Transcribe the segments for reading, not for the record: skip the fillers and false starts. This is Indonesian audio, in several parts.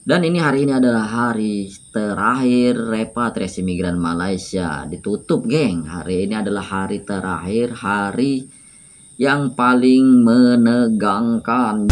Dan hari ini adalah hari terakhir repatriasi migran Malaysia. Ditutup, geng. Hari ini adalah hari terakhir, hari yang paling menegangkan.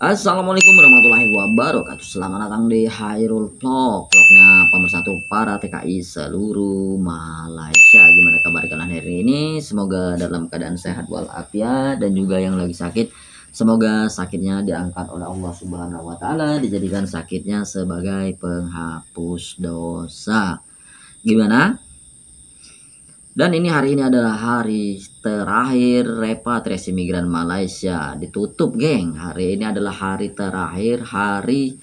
Assalamualaikum warahmatullahi wabarakatuh. Selamat datang di Hairul Vlog, vlognya pemersatu para TKI seluruh Malaysia. Gimana kabar kalian hari ini? Semoga dalam keadaan sehat walafiat, dan juga yang lagi sakit, semoga sakitnya diangkat oleh Allah Subhanahu wa Ta'ala, dijadikan sakitnya sebagai penghapus dosa. Gimana? Dan hari ini adalah hari terakhir repatriasi migran Malaysia. Ditutup, geng. Hari ini adalah hari terakhir, hari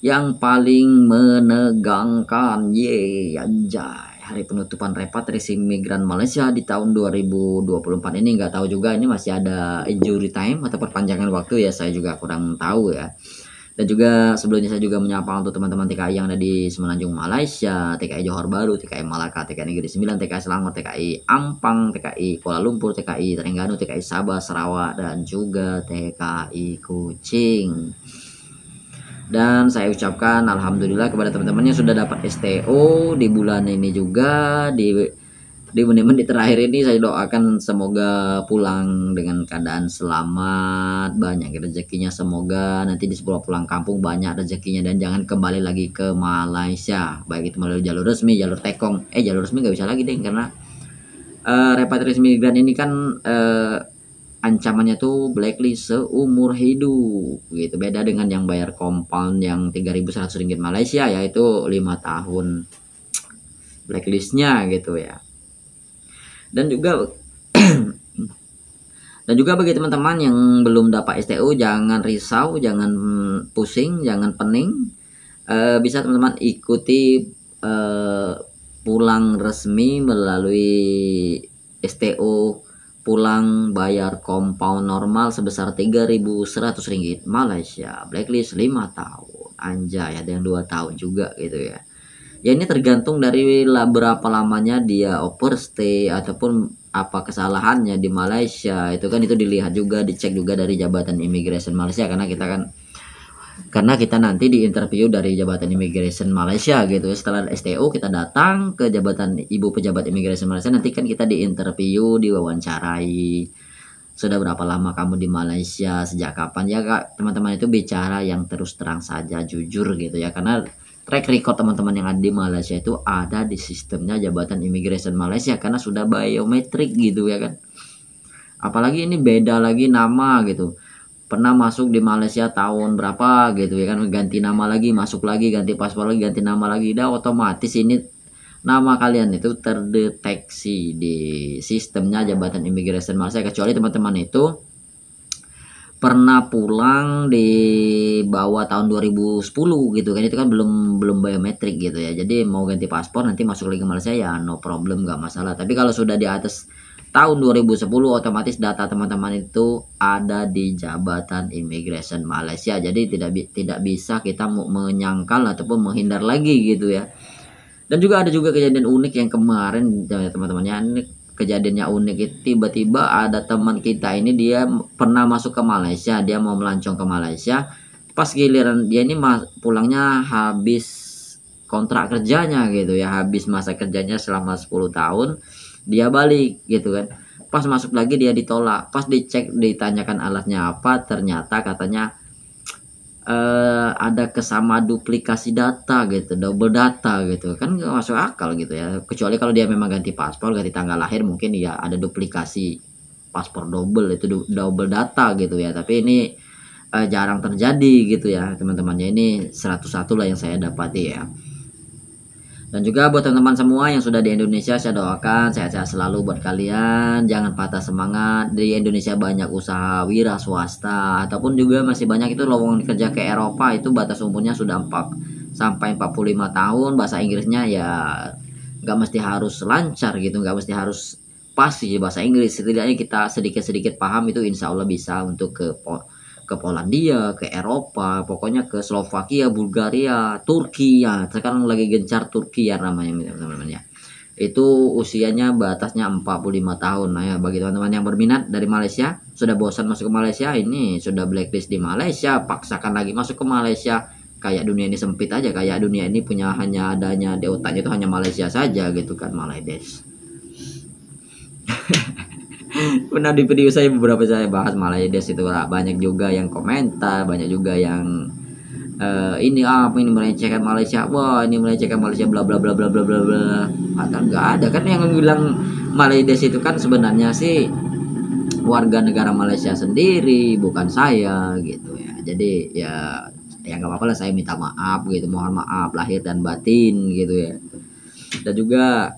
yang paling menegangkan. Yeay, anjay. Hari penutupan repatriasi migran Malaysia di tahun 2024 ini. Nggak tahu juga, ini masih ada injury time atau perpanjangan waktu ya, saya juga kurang tahu ya. Dan juga sebelumnya saya juga menyapa untuk teman-teman TKI yang ada di Semenanjung Malaysia, TKI Johor Bahru, TKI Malaka, TKI Negeri Sembilan, TKI Selangor, TKI Ampang, TKI Kuala Lumpur, TKI Terengganu, TKI Sabah, Sarawak, dan juga TKI Kuching. Dan saya ucapkan alhamdulillah kepada teman-teman yang sudah dapat STO di bulan ini juga. Di menit-menit terakhir ini saya doakan semoga pulang dengan keadaan selamat, banyak rezekinya, semoga nanti di sebuah pulang kampung banyak rezekinya dan jangan kembali lagi ke Malaysia, baik itu melalui jalur resmi, jalur tekong. Jalur resmi nggak bisa lagi deh, karena repatriasi migran ini kan ancamannya tuh blacklist seumur hidup gitu. Beda dengan yang bayar compound yang 3.100 ringgit Malaysia, yaitu 5 tahun blacklistnya gitu ya. Dan juga bagi teman-teman yang belum dapat STO, jangan risau, jangan pusing, jangan pening. Bisa teman-teman ikuti pulang resmi melalui STO pulang bayar compound normal sebesar 3.100 ringgit Malaysia, blacklist 5 tahun. Anjay, ada yang 2 tahun juga gitu ya. Ya ini tergantung dari berapa lamanya dia overstay ataupun apa kesalahannya di Malaysia. Itu kan itu dilihat juga, dicek juga dari Jabatan Immigration Malaysia, karena kita nanti diinterview dari Jabatan Immigration Malaysia gitu. Setelah STO kita datang ke jabatan Ibu Pejabat Immigration Malaysia, nanti kan kita diinterview, diwawancarai. Sudah berapa lama kamu di Malaysia, sejak kapan ya Kak? Teman-teman itu bicara yang terus terang saja, jujur gitu ya, karena track record teman-teman yang ada di Malaysia itu ada di sistemnya Jabatan Immigration Malaysia, karena sudah biometrik gitu ya kan. Apalagi ini beda lagi nama gitu, pernah masuk di Malaysia tahun berapa gitu ya kan, ganti nama lagi, masuk lagi, ganti paspor lagi, ganti nama lagi, dah otomatis ini nama kalian itu terdeteksi di sistemnya Jabatan Immigration Malaysia, kecuali teman-teman itu pernah pulang di bawah tahun 2010 gitu kan, itu kan belum biometrik gitu ya. Jadi mau ganti paspor nanti masuk lagi ke Malaysia ya no problem, nggak masalah. Tapi kalau sudah di atas tahun 2010 otomatis data teman-teman itu ada di Jabatan Immigration Malaysia. Jadi tidak bisa kita menyangkal ataupun menghindar lagi gitu ya. Dan juga ada juga kejadian unik yang kemarin teman-temannya, ini kejadiannya unik itu, tiba-tiba ada teman kita ini, dia pernah masuk ke Malaysia, dia mau melancong ke Malaysia, pas giliran dia ini pulangnya habis kontrak kerjanya gitu ya, habis masa kerjanya selama 10 tahun, dia balik gitu kan. Pas masuk lagi dia ditolak, pas dicek ditanyakan alatnya apa, ternyata katanya ada kesama duplikasi data gitu, double data gitu kan, nggak masuk akal gitu ya. Kecuali kalau dia memang ganti paspor, ganti tanggal lahir, mungkin ya ada duplikasi paspor double, itu double data gitu ya. Tapi ini jarang terjadi gitu ya teman-temannya. Ini 101 lah yang saya dapati ya. Dan juga buat teman-teman semua yang sudah di Indonesia, saya doakan sehat-sehat selalu buat kalian. Jangan patah semangat. Di Indonesia banyak usaha wira swasta, ataupun juga masih banyak itu lowongan kerja ke Eropa, itu batas umurnya sudah 4 sampai 45 tahun. Bahasa Inggrisnya ya nggak mesti harus lancar gitu, nggak mesti harus pasti bahasa Inggris. Setidaknya kita sedikit-sedikit paham, itu insya Allah bisa untuk ke Polandia, ke Eropa, pokoknya ke Slovakia, Bulgaria, Turki ya. Sekarang lagi gencar Turki ya namanya teman-teman ya. Itu usianya batasnya 45 tahun. Nah ya, bagi teman-teman yang berminat dari Malaysia, sudah bosan masuk ke Malaysia, ini sudah blacklist di Malaysia, paksakan lagi masuk ke Malaysia. Kayak dunia ini sempit aja, kayak dunia ini punya hanya adanya di otaknya itu hanya Malaysia saja gitu kan, Malaydes. Pernah di video saya beberapa saya bahas Malaydes itu banyak juga yang komentar, banyak juga yang ini apa ini melecehkan Malaysia, wah ini melecehkan Malaysia bla bla bla bla bla bla bla. Padahal nggak ada kan yang bilang Malaydes itu kan sebenarnya sih warga negara Malaysia sendiri, bukan saya gitu ya. Jadi ya nggak apa-apa lah, saya minta maaf gitu, mohon maaf lahir dan batin gitu ya. Dan juga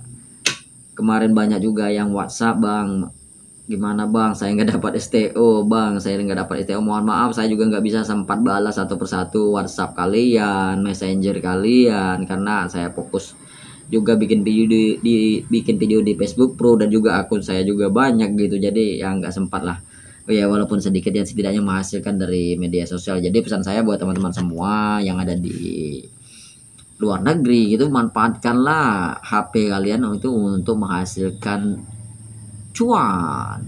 kemarin banyak juga yang WhatsApp, bang gimana bang saya nggak dapat STO, bang saya nggak dapat STO, mohon maaf saya juga nggak bisa sempat balas satu persatu WhatsApp kalian, Messenger kalian, karena saya fokus juga bikin video bikin video di Facebook Pro, dan juga akun saya juga banyak gitu, jadi ya nggak sempat lah. Oh ya, walaupun sedikit ya setidaknya menghasilkan dari media sosial. Jadi pesan saya buat teman-teman semua yang ada di luar negeri gitu, manfaatkanlah HP kalian untuk menghasilkan cuan,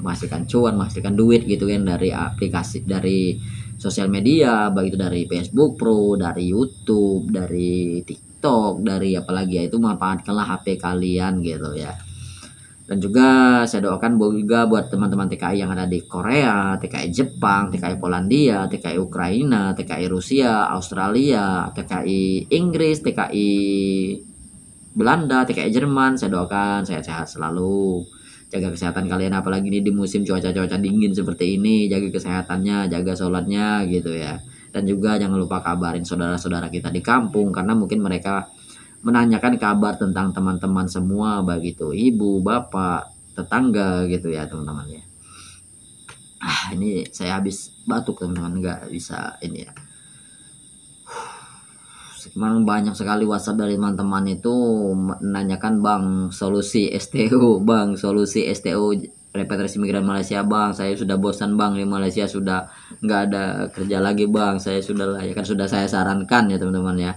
menghasilkan duit gitu kan, dari aplikasi, dari sosial media, baik itu dari Facebook Pro, dari YouTube, dari TikTok, dari apalagi ya, itu manfaatkanlah HP kalian gitu ya. Dan juga saya doakan juga buat teman-teman TKI yang ada di Korea, TKI Jepang, TKI Polandia, TKI Ukraina, TKI Rusia, Australia, TKI Inggris, TKI Belanda, TKI Jerman, saya doakan sehat-sehat selalu. Jaga kesehatan kalian, apalagi ini di musim cuaca dingin seperti ini, jaga kesehatannya, jaga sholatnya gitu ya. Dan juga jangan lupa kabarin saudara-saudara kita di kampung, karena mungkin mereka menanyakan kabar tentang teman-teman semua, begitu ibu, bapak, tetangga gitu ya teman-teman ya. Ini saya habis batuk teman-teman, nggak bisa ini ya. Memang banyak sekali WhatsApp dari teman-teman itu menanyakan, bang solusi STO, bang solusi STO repatriasi migran Malaysia, bang saya sudah bosan bang di Malaysia, sudah nggak ada kerja lagi bang, saya sudah lah ya kan, sudah saya sarankan ya teman-teman ya.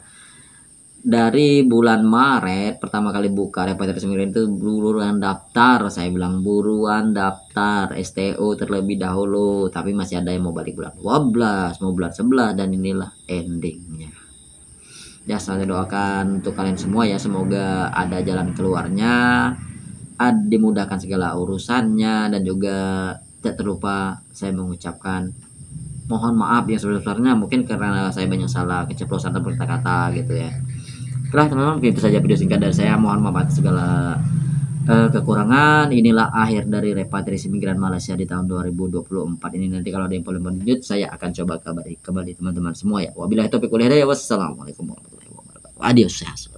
Dari bulan Maret pertama kali buka repatriasi migran itu buruan daftar, saya bilang buruan daftar STO terlebih dahulu, tapi masih ada yang mau balik bulan 12, mau bulan 11, dan inilah endingnya. Ya, saya doakan untuk kalian semua ya, semoga ada jalan keluarnya, dimudahkan segala urusannya, dan juga tidak terlupa saya mengucapkan mohon maaf yang sebesar-besarnya, mungkin karena saya banyak salah keceplosan atau kata-kata gitu ya. Oke teman-teman, itu saja video singkat dari saya, mohon maaf atas segala kekurangan. Inilah akhir dari repatriasi migran Malaysia di tahun 2024 ini. Nanti kalau ada yang paling lanjut saya akan coba kabari kembali teman-teman semua ya. Wabillahi taufiq wal hidayah, wassalamualaikum warahmatullahi wabarakatuh. Adios.